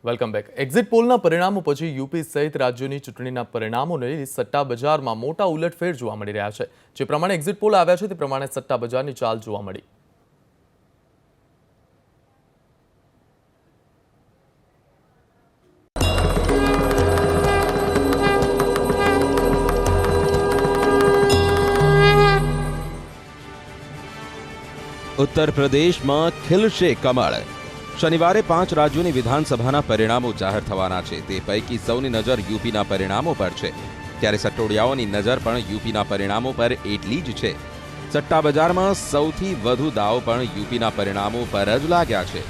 Welcome back. Exit પોલના પરિણામો પછી UP સહિત રાજ્યોની ચૂંટણીના પરિણામોને લઈને સટ્ટા બજારમાં મોટા ઉલટફેર જોવા મળી રહ્યા છે. જે પ્રમાણે એક્ઝિટ પોલ આવ્યા છે તે પ્રમાણે સટ્ટા બજારની ચાલ જોવા મળી. उत्तर प्रदेश में खिलशे कमळ. शनिवारे 5 राज्यों विधानसभा परिणामों जाहिर थवाना छे. ते पैकी सौनी नजर यूपीना परिणामों पर छे. त्यारे सट्टोडियाओनी नजर पण यूपीना परिणामों पर एटली ज छे. सट्टा बजार में सौथी वधु दाव पण यूपीना परिणामों पर ज लाग्या छे.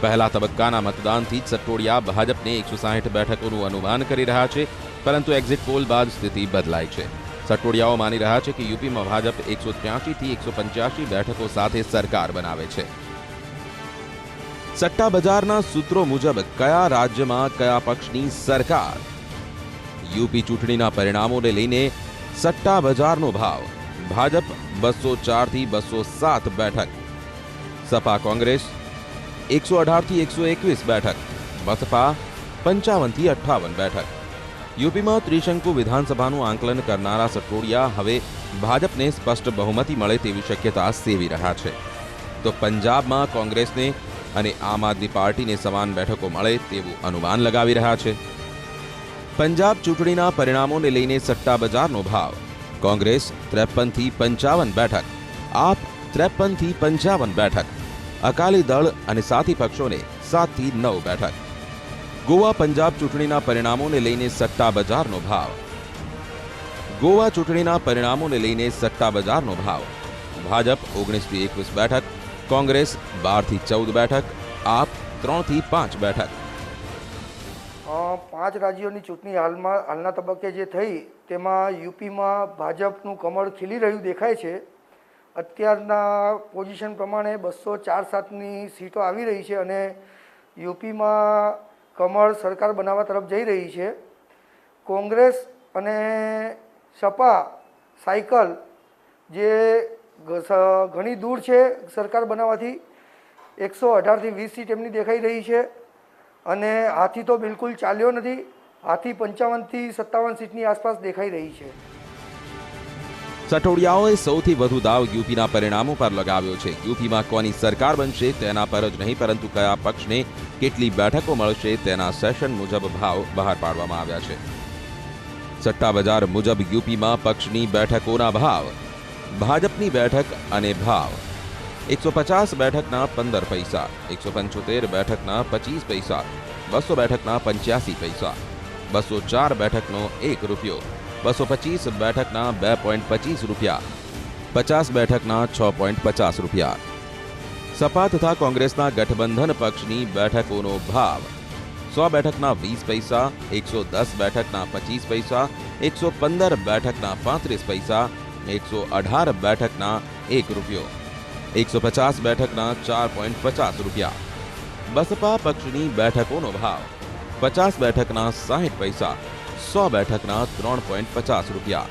पहला तबक्काना मतदानथी ज सट्टोडिया भाजपने 160 बेठकोनुं अनुमान करी रह्या छे, परंतु एक्झिट पोल बाद स्थिति बदलाई छे. सट्टोडियाओ मानी रह्या छे कि यूपी में भाजप 183 થી 185 बेठकों साथे सरकार बनावे छे. सट्टा बजारना सूत्रों मुजब कया राज्य में कया पक्षनी सरकार. यूपी चूंटणीना परिणामों ने लईने सट्टा बजारनो भाव. भाजप 204 થી 207 बेठक, सपा कांग्रेस 118 થી 121 बेठक, बसपा 55 થી 58 बेठक. यूपी में त्रिशंकु विधानसभाનું आंकलन करनारा सट्टोडिया हवे भाजपने स्पष्ट बहुमती मळे तेवी शक्यता सेवी रह्या छे. तो पंजाब में कांग्रेस ने अने आम आदमी पार्टी ने समान बेठको मळे तेवुं अनुमान लगावी रह्या छे. पंजाब चूंटणीना परिणामों ने लईने सट्टा बजारनो भाव. कांग्रेस 53 થી 55 बेठक, आप 53 થી 55 बेठक, अकाली दल अने साथी पक्षों ने 7 થી 9 बेठक. गोवा पंजाब चूंटणीना परिणामों ने लईने सट्टा बजारनो भाव. गोवा चूंटणीना परिणामों ने लईने सट्टा बजारनो भाव. भाजप 19 થી 21 बेठक, कांग्रेस 12 થી 14 बेठक, आप 3 થી 5 बेठक. 5 રાજ્યોની ચૂંટણી હાલના તબક્કે જે થઈ તેમાં યુપીમાં ભાજપનું કમળ ખીલી રહ્યું દેખાય છે. અત્યારના પોઝિશન પ્રમાણે 204-7ની સીટો આવી રહી છે અને યુપીમાં કમળ સરકાર બનાવવા તરફ જઈ રહી છે. કોંગ્રેસ અને સપા સાયકલ જે ઘણી દૂર છે સરકાર બનાવવાથી 118 થી 20 સીટ એમની દેખાઈ રહી છે અને હાથી તો બિલકુલ ચાલ્યો નથી. હાથી 55 થી 57 સીટની આસપાસ દેખાઈ રહી છે. સટોડિયાઓએ સૌથી વધુ દાવ યુપીના પરિણામો પર લગાવ્યો છે. યુપીમાં કોની સરકાર બનશે તેના પર જ નહીં, પરંતુ કયા પક્ષને કેટલી બેઠકો મળશે તેના સેશન મુજબ ભાવ બહાર પાડવામાં આવ્યા છે. સટ્ટા બજાર મુજબ યુપીમાં પક્ષની બેઠકોના ભાવ. ભાજપની બેઠક અને ભાવ 150 બેઠકના 15 પૈસા, 175 બેઠકના 25 પૈસા, 200 બેઠકના 85 પૈસા, 204 બેઠકનો 1 રૂપિયો, 225 બેઠકના 2.25 રૂપિયા, 50 બેઠકના 6.50 રૂપિયા. સપા તથા કોંગ્રેસના ગઠબંધન પક્ષની બેઠકોનો ભાવ 100 બેઠકના 20 પૈસા, 110 બેઠકના 25 પૈસા, 115 બેઠકના 35 પૈસા, 118 બેઠકના 1 રૂપિયો, 150 બેઠકના 4.50 રૂપિયા. બસપા પક્ષની બેઠકોનો ભાવ 50 બેઠકના 60 પૈસા, 100 બેઠકના 3.50 રૂપિયા.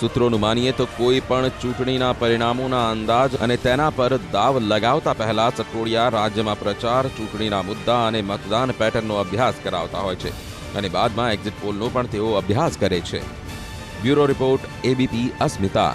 સૂત્રોનું માનીએ તો કોઈ પણ ચૂંટણીના પરિણામોના અંદાજ અને તેના પર દાવ લગાવતા પહેલા સટ્ટોડિયા રાજ્યમાં પ્રચાર, ચૂંટણીના મુદ્દા અને મતદાન પેટર્નનો અભ્યાસ કરાવતા હોય છે અને બાદમાં એક્ઝિટ પોલનો પણ તેઓ અભ્યાસ કરે છે. બ્યુરો રિપોર્ટ, ABP અસ્મિતા.